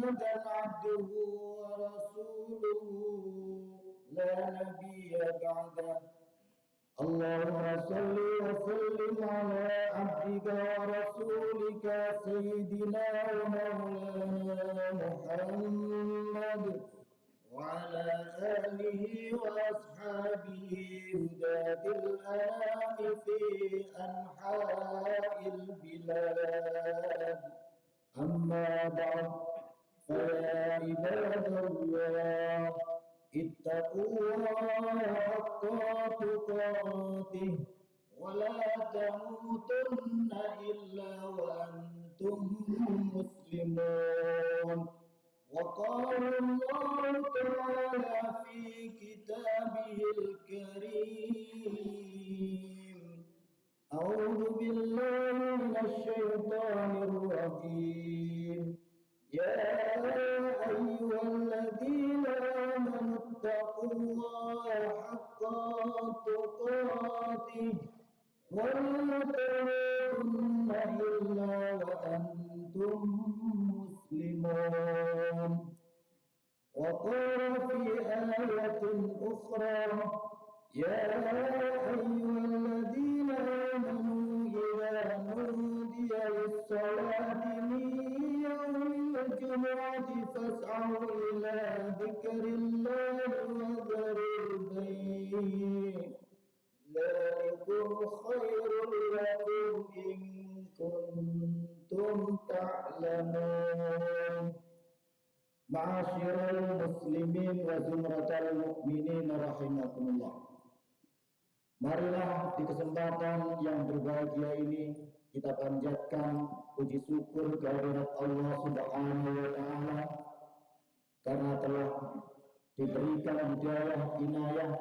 محمدا عبده ورسوله لا نبي بعده. اللهم صل وسلم على عبدك ورسولك سيدنا ومولانا محمد وعلى آله وأصحابه هداة الأنام في أنحاء البلاد. أما بعد، فيا عباد الله اتقوا الله حق تقاته ولا تموتن إلا وأنتم مسلمون. وقال الله تعالى في كتابه الكريم: أعوذ بالله من الشيطان الرجيم. يا أيها الذين آمنوا اتقوا الله حق تقاته ولا تموتن إلا وأنتم مسلمون. وقال في آية أخرى: يا أيها الذين آمنوا إذا نودي للصلاة من يوم الجمعة فاسعوا إلى ذكر الله وذروا البيع ذلكم خير لكم إن كنتم تعلمون. Ma'asyiral muslimin wa zumratal mu'minin rahimakumullah. Marilah di kesempatan yang berbahagia ini kita panjatkan puji syukur kehadirat Allah Subhanahu wa taala karena telah diberikan hidayah inayah.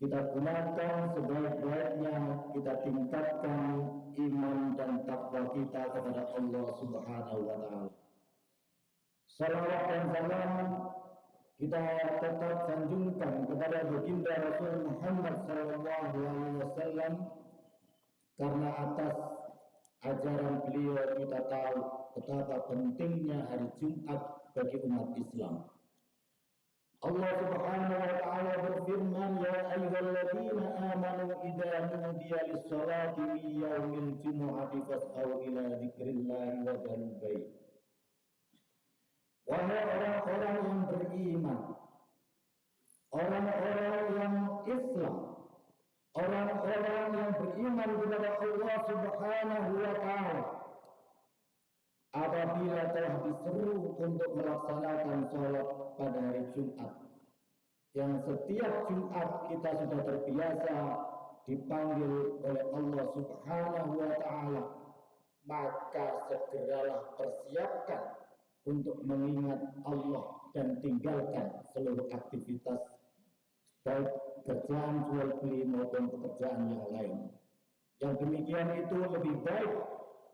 Kita gunakan sebaik-baiknya, kita tingkatkan iman dan takwa kita kepada Allah Subhanahu wa taala. Salawat dan salam kita tetap sanjungkan kepada baginda Rasul Muhammad SAW, karena atas ajaran beliau kita tahu betapa pentingnya hari Jumat bagi umat Islam. Allah Subhanahu wa taala berfirman: ya ayyuhalladzina amanu idza nudiya lis-salati min yaumil jumu'ati fas'au ila dzikrillahi wa dzarul bai'. Wahai orang-orang yang beriman, orang-orang yang Islam, orang-orang yang beriman kepada Allah Subhanahu wa taala, apabila telah diseru untuk melaksanakan sholat pada hari Jumat, yang setiap Jumat kita sudah terbiasa dipanggil oleh Allah Subhanahu wa taala, maka segeralah persiapkan untuk mengingat Allah dan tinggalkan seluruh aktivitas baik kerjaan jual beli maupun pekerjaan yang lain. Yang demikian itu lebih baik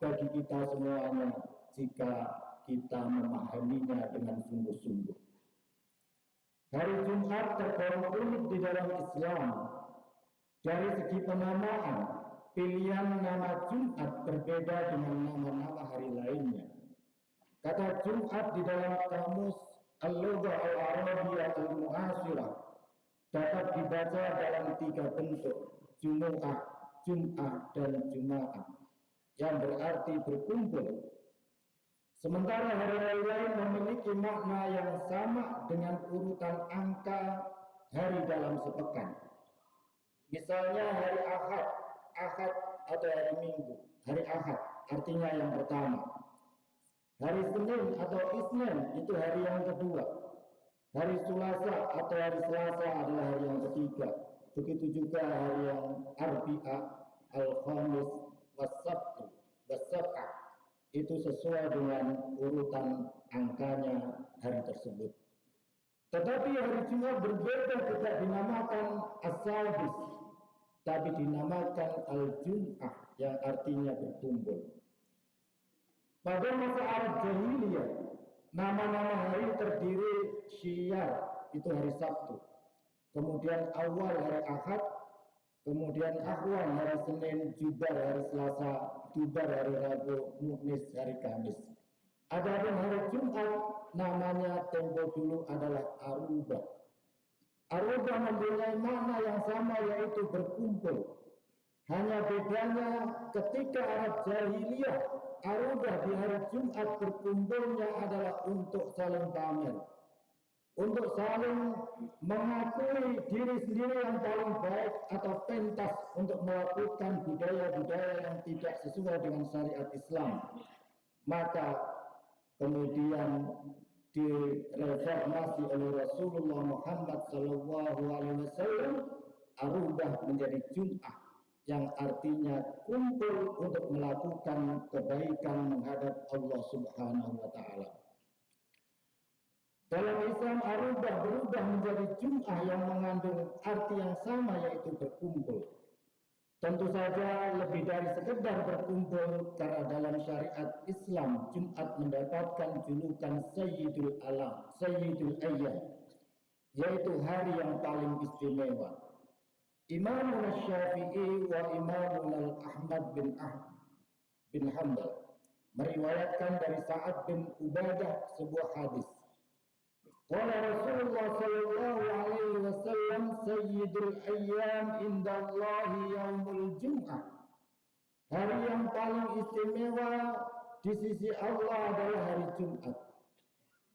bagi kita semuanya jika kita memahaminya dengan sungguh-sungguh. Hari Jumat tergolong unik di dalam Islam. Dari segi penamaan, pilihan nama Jumat berbeda dengan nama-nama hari lainnya. Kata Jumat di dalam kamus Al-Lughah Al-Arabiyyah Al-Mu'asirah dapat dibaca dalam 3 bentuk: Jumu'ah, Jum'ah, dan Juma'ah, yang berarti berkumpul. Sementara hari-hari lain memiliki makna yang sama dengan urutan angka hari dalam sepekan. Misalnya hari Ahad, Ahad atau hari Minggu. Hari Ahad artinya yang pertama. Hari Senin atau Isnin itu hari yang kedua. Hari Selasa atau hari Selasa adalah hari yang ketiga. Begitu juga hari yang Arbi'a, Al-Khamis, Was-Sabtu, Was-Sab'ah. Itu sesuai dengan urutan angkanya hari tersebut. Tetapi hari Jumat berbeda, tidak dinamakan As-Sadis, tapi dinamakan Al-Jum'ah, yang artinya berkumpul. Pada masa Arab Jahiliyah, nama-nama hari terdiri syiar, itu hari Sabtu, kemudian awal hari Ahad, kemudian Ahwan hari Senin, Jubar hari Selasa, Dubar hari Rabu, Mu'nis hari Kamis. Adapun hari Jumat dulu adalah arubah. Arubah mempunyai makna yang sama, yaitu berkumpul. Hanya bedanya ketika Arab jahiliyah, arubah di hari Jumat berkumpulnya adalah untuk saling pamer, untuk saling mengakui diri sendiri yang paling baik atau pentas untuk melakukan budaya-budaya yang tidak sesuai dengan syariat Islam. Maka kemudian direformasi oleh Rasulullah Muhammad SAW, arubah menjadi Jum'ah, yang artinya kumpul untuk melakukan kebaikan menghadap Allah Subhanahu wa Ta'ala. Dalam Islam, arubah berubah menjadi Jum'ah yang mengandung arti yang sama, yaitu berkumpul. Tentu saja lebih dari sekedar berkumpul, karena dalam syariat Islam Jumat mendapatkan julukan Sayyidul Alam, Sayyidul Ayyam, yaitu hari yang paling istimewa. Imam Syafi'i wa Imam Ahmad bin Hanbal meriwayatkan dari Sa'ad bin Ubadah sebuah hadis. Qala Rasulullah sallallahu alaihi wasallam, sayyidul ayyam indallahi yaumul jum'ah. Hari yang paling istimewa di sisi Allah adalah hari Jumat.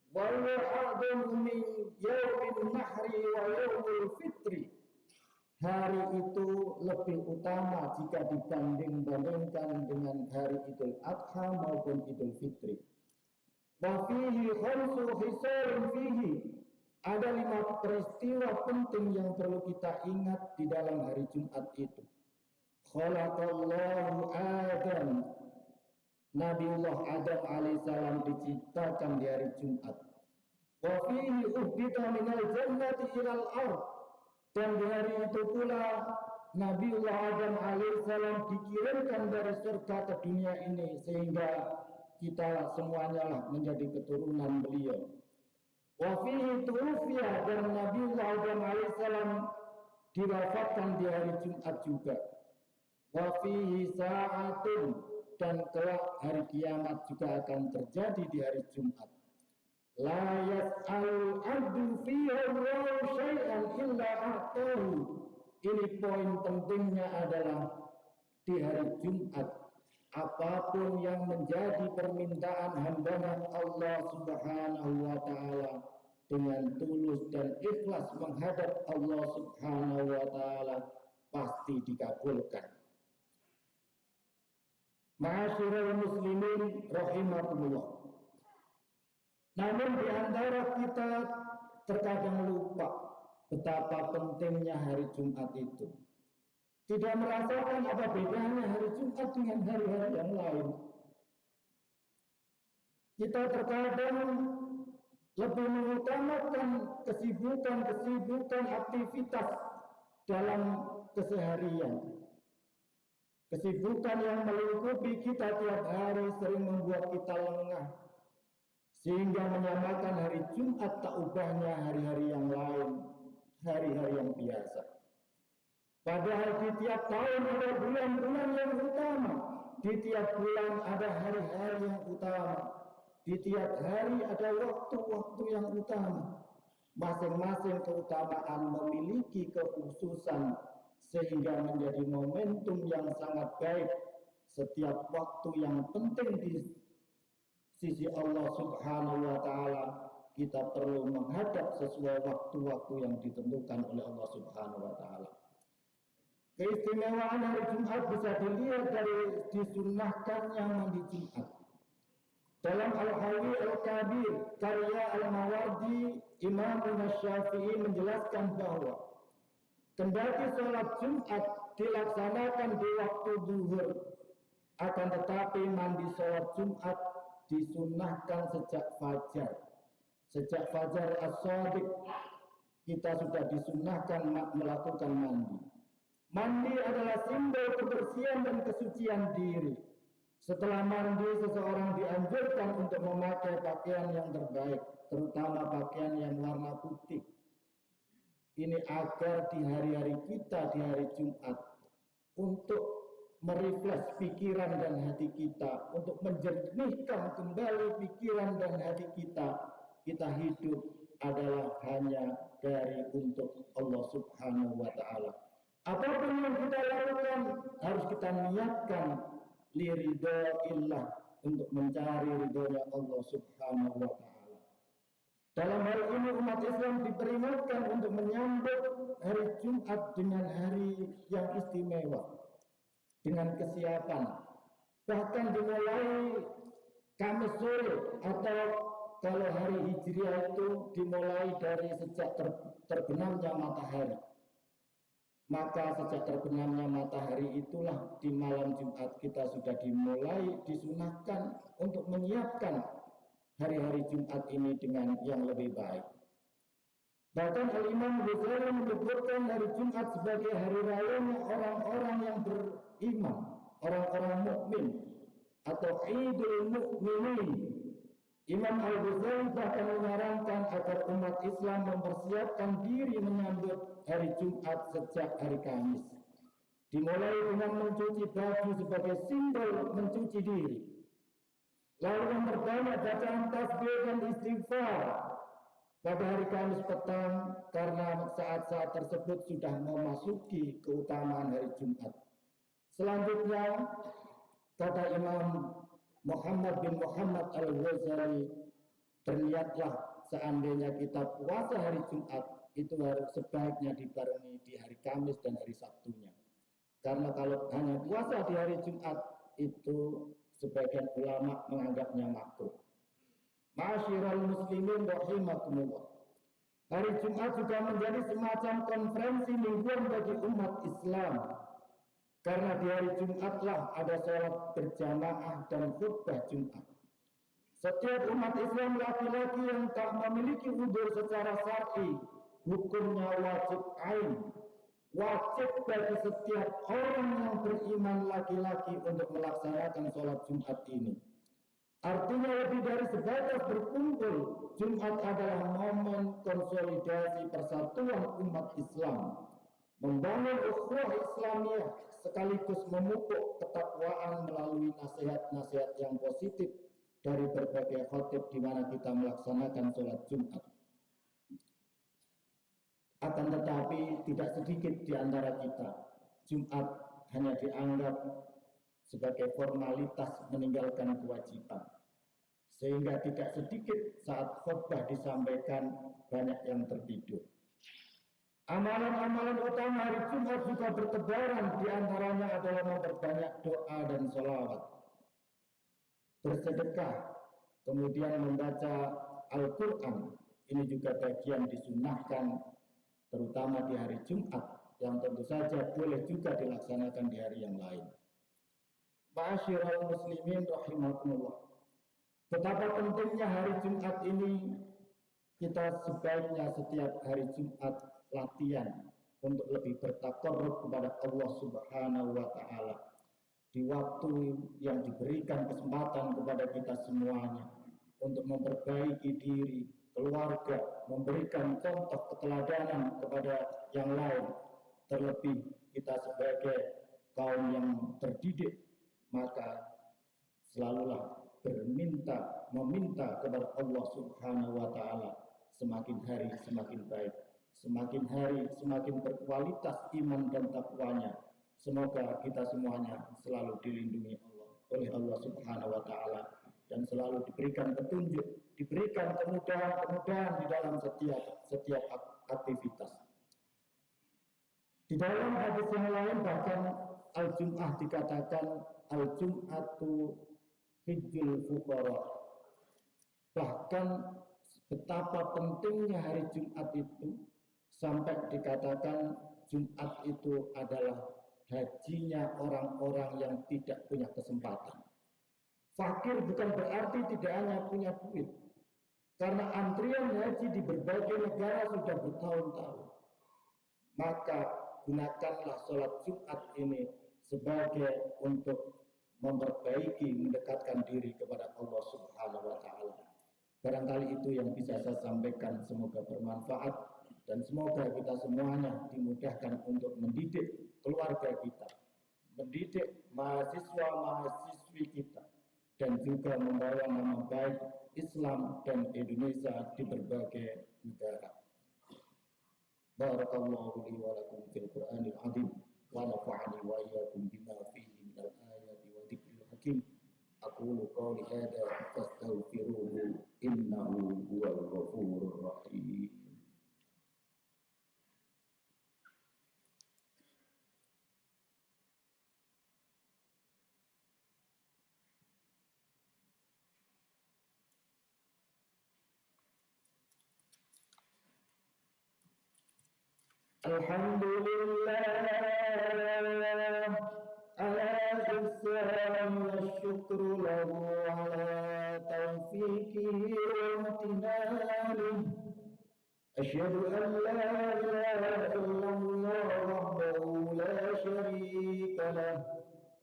Wa huwa a'dhamu min yaumin nahri wa yaumul fitri. Hari itu lebih utama jika dibanding-bandingkan dengan hari Idul Adha maupun Idul Fitri. Wa fihi khamsu khisalin fihi. Ada 5 peristiwa penting yang perlu kita ingat di dalam hari Jumat itu. Khalaqallahu Adam. Nabiullah Adam alaihissalam diciptakan di hari Jumat. Wa fihi uhdita minal jannati ilal ardh. Dan di hari itu pula Nabiullah Adam alaihissalam dikirimkan dari surga ke dunia ini, sehingga kita semuanya lah menjadi keturunan beliau. Wa fihi tuwfiya, dan Nabiullah Adam alaihissalam diwafatkan di hari Jumat juga. Wa fihi sa'atun, dan kelak hari kiamat juga akan terjadi di hari Jumat. La yas'alul abdu fiha Allahu syai'an illa a'tahu. Ini poin pentingnya adalah di hari Jumat, apapun yang menjadi permintaan hamba Allah Subhanahu wa Ta'ala dengan tulus dan ikhlas menghadap Allah Subhanahu wa Ta'ala pasti dikabulkan. Ma'asyiral muslimin rahimakumullah. Namun di antara kita terkadang lupa betapa pentingnya hari Jumat itu. Tidak merasakan apa bedanya hari Jumat dengan hari-hari yang lain. Kita terkadang lebih mengutamakan kesibukan aktivitas dalam keseharian. Kesibukan yang melingkupi kita tiap hari sering membuat kita lengah, sehingga menyamakan hari Jumat tak ubahnya hari-hari yang lain, hari-hari yang biasa. Padahal di tiap tahun ada bulan-bulan yang utama, di tiap bulan ada hari-hari yang utama, di tiap hari ada waktu-waktu yang utama. Masing-masing keutamaan memiliki kekhususan, sehingga menjadi momentum yang sangat baik. Setiap waktu yang penting di sisi Allah Subhanahu wa Ta'ala, kita perlu menghadap sesuai waktu-waktu yang ditentukan oleh Allah Subhanahu wa Ta'ala. Keistimewaan hari Jumat bisa dilihat dari disunnahkannya mandi Jumat. Dalam Al-Hawi Al-Kabir karya Al-Mawardi, Imam Syafi'i menjelaskan bahwa kendati sholat Jumat dilaksanakan di waktu zuhur, akan tetapi mandi sholat Jumat disunnahkan sejak fajar. Sejak fajar as-shadiq kita sudah disunnahkan melakukan mandi. Mandi adalah simbol kebersihan dan kesucian diri. Setelah mandi, seseorang dianjurkan untuk memakai pakaian yang terbaik, terutama pakaian yang warna putih. Ini agar di hari-hari kita, di hari Jumat, untuk merefresh pikiran dan hati kita, untuk menjernihkan kembali pikiran dan hati kita, kita hidup adalah hanya dari untuk Allah Subhanahu wa Ta'ala. Apapun yang kita lakukan harus kita niatkan liridhaillah, untuk mencari ridhonya Allah Subhanahu wa Ta'ala. Dalam hal ini umat Islam diperingatkan untuk menyambut hari Jumat dengan hari yang istimewa, dengan kesiapan. Bahkan dimulai Kamis sore, atau kalau hari Hijriah itu dimulai dari sejak terbenamnya matahari. Maka sejak terbenamnya matahari itulah di malam Jumat kita sudah dimulai disunahkan untuk menyiapkan hari-hari Jumat ini dengan yang lebih baik. Bahkan Al-Imam Ghazali menyebutkan hari Jumat sebagai hari rayanya orang-orang yang beriman, orang-orang mukmin, atau Idul Mukminin. Imam Al-Ghazali bahkan menyarankan agar umat Islam mempersiapkan diri menyambut hari Jumat sejak hari Kamis. Dimulai dengan mencuci baju sebagai simbol mencuci diri. Lalu memperbanyak bacaan tasbih dan istighfar pada hari Kamis petang, karena saat-saat tersebut sudah memasuki keutamaan hari Jumat. Selanjutnya, kata Imam Muhammad bin Muhammad Al-Ghazali, berniatlah seandainya kita puasa hari Jumat, itu harus sebaiknya dibarengi di hari Kamis dan hari Sabtunya. Karena kalau hanya puasa di hari Jumat, itu sebagian ulama menganggapnya makruh. Ma'asyiral muslimin rahimakumullah. Hari Jumat juga menjadi semacam konferensi mingguan bagi umat Islam. Karena di hari Jumatlah ada sholat berjamaah dan khutbah Jumat. Setiap umat Islam laki-laki yang tak memiliki udzur secara syar'i, hukumnya wajib ain. Wajib bagi setiap orang yang beriman laki-laki untuk melaksanakan sholat Jumat ini. Artinya lebih dari sebatas berkumpul, Jumat adalah momen konsolidasi persatuan umat Islam, membangun ukhuwah Islamiyah, sekaligus memupuk ketakwaan melalui nasihat-nasihat yang positif dari berbagai khotib di mana kita melaksanakan sholat Jumat. Akan tetapi tidak sedikit di antara kita, Jumat hanya dianggap sebagai formalitas meninggalkan kewajiban. Sehingga tidak sedikit saat khutbah disampaikan banyak yang tertidur. Amalan-amalan utama hari Jumat juga bertebaran, di antaranya adalah memperbanyak doa dan sholawat, bersedekah, kemudian membaca Al-Quran. Ini juga bagian disunahkan terutama di hari Jumat, yang tentu saja boleh juga dilaksanakan di hari yang lain. Ma'asyiral muslimin rahimakumullah. Betapa pentingnya hari Jumat ini, kita sebaiknya setiap hari Jumat latihan untuk lebih bertakarrub kepada Allah Subhanahu wa Ta'ala di waktu yang diberikan kesempatan kepada kita semuanya untuk memperbaiki diri, keluarga, memberikan contoh keteladanan kepada yang lain. Terlebih kita sebagai kaum yang terdidik, maka selalulah meminta kepada Allah Subhanahu wa Ta'ala, semakin hari semakin baik, semakin hari semakin berkualitas iman dan takwanya. Semoga kita semuanya selalu dilindungi oleh Allah Subhanahu wa Ta'ala dan selalu diberikan petunjuk, diberikan kemudahan di dalam setiap aktivitas. Di dalam hadis yang lain bahkan Al-Jum'ah dikatakan Al-Jum'atu hijjul fuqara. Bahkan betapa pentingnya hari Jumat itu sampai dikatakan Jumat itu adalah hajinya orang-orang yang tidak punya kesempatan. Fakir bukan berarti tidak hanya punya duit, karena antrian haji di berbagai negara sudah bertahun-tahun. Maka gunakanlah sholat Jumat ini sebagai untuk memperbaiki, mendekatkan diri kepada Allah Subhanahu wa Ta'ala. Barangkali itu yang bisa saya sampaikan, semoga bermanfaat dan semoga kita semuanya dimudahkan untuk mendidik keluarga kita, mendidik mahasiswa-mahasiswi kita dan juga membawa nama baik Islam dan Indonesia di berbagai negara. Barakallahu li wa lakum fil Qur'anil azim wa nafa'ani wa iyyakum bima fihi minal ayati wa dzikril hakim. Aqulu qawli hadza fastaghfiruhu innahu huwal ghafurur rahim. Alhamdulillah ala ihsani wasyukru lahu ala taufiqihi wa imtinanihi. Asyhadu an la ilaha illallah wahdahu la syarika lah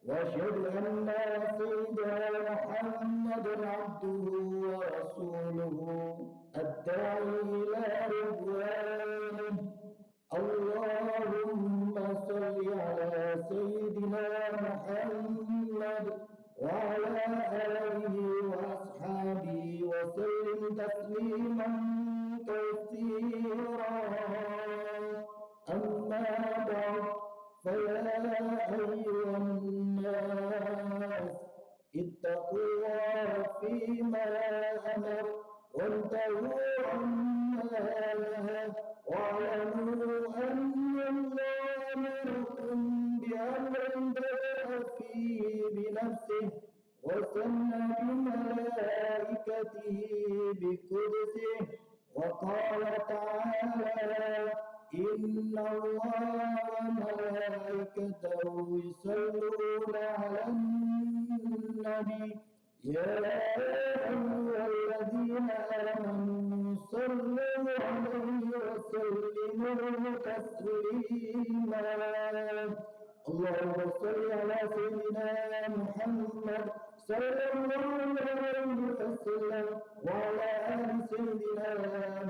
wa asyhadu anna sayyidana Muhammadan abduhu wa rasuluhu ad-da'i ila ridwanihi. Allahumma salli ala Sayyidina Muhammad wa ala alihi wa ashabihi wa sallim tasliman katsira. Amma ba'd, fa ya ayyuhan nas ittaqullaha fima amar وانتهوا عما نهى واعلموا أن الله أمركم بأمر بدأ فيه بنفسه وثنى بملائكته بقدسه وقال تعالى إن الله وملائكته يصلون على النبي يا أيها الذين آمنوا صلوا عليه وسلموا تسليما. اللهم صل على سيدنا محمد صلى الله عليه وسلم وعلى آل سيدنا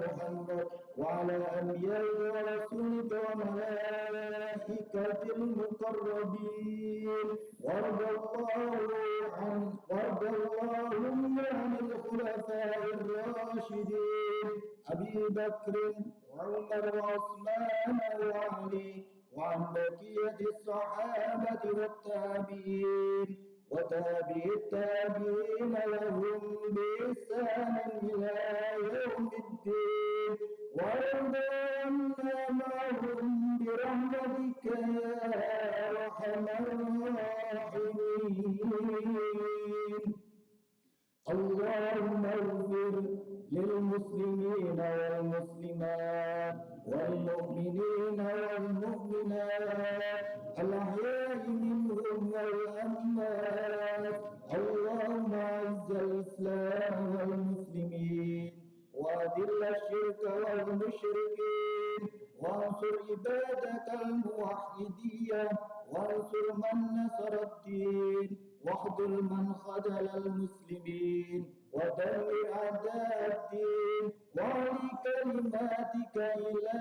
محمد وعلى أنبيائك ورسولك وملائكة المقربين. وارض اللهم عن الخلفاء الراشدين أبي بكر وعمر وعثمان وعلي وعن بقية الصحابة والتابعين وتابع التابعين لهم بإحسان إلى يوم الدين. وارض عنا معهم برحمتك يا أرحم الراحمين. اللهم اغفر للمسلمين والمسلمات والمؤمنين والمؤمنات الأحياء منهم والأموات. اللهم أعز الإسلام والمسلمين وأذل الشرك والمشركين وانصر عبادك الموحدين وانصر من نصر الدين واخذل من خذل المسلمين ودمر أعداء الدين وعلي كلماتك إلى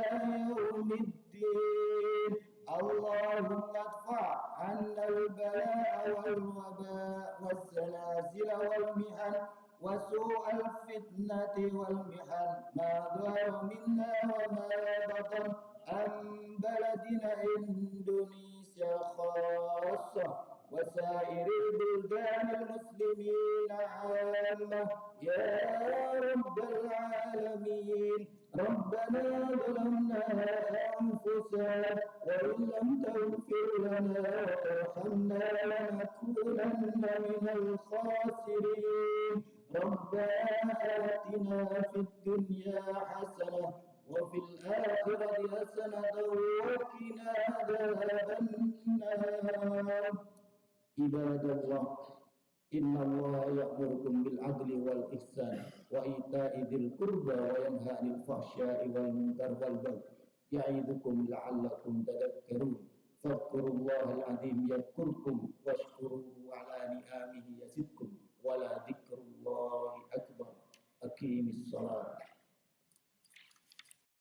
يوم الدين. اللهم ادفع عنا البلاء والوباء والزلازل والمحن وسوء الفتنة والمحن ما ظهر منا وما بطن عن بلدنا إندونيسيا خاصة وسائر البلدان المسلمين عامة يا رب العالمين. ربنا ظلمنا أنفسنا وإن لم تغفر لنا وترحمنا لنكونن من الخاسرين. ربنا آتنا في الدنيا حسنة وفي الآخرة حسنة وقنا عذاب النار. عباد الله إن الله يأمركم بالعدل والإحسان وإيتاء ذي القربى وينهى عن الفحشاء والمنكر والبغي يعظكم لعلكم تذكرون.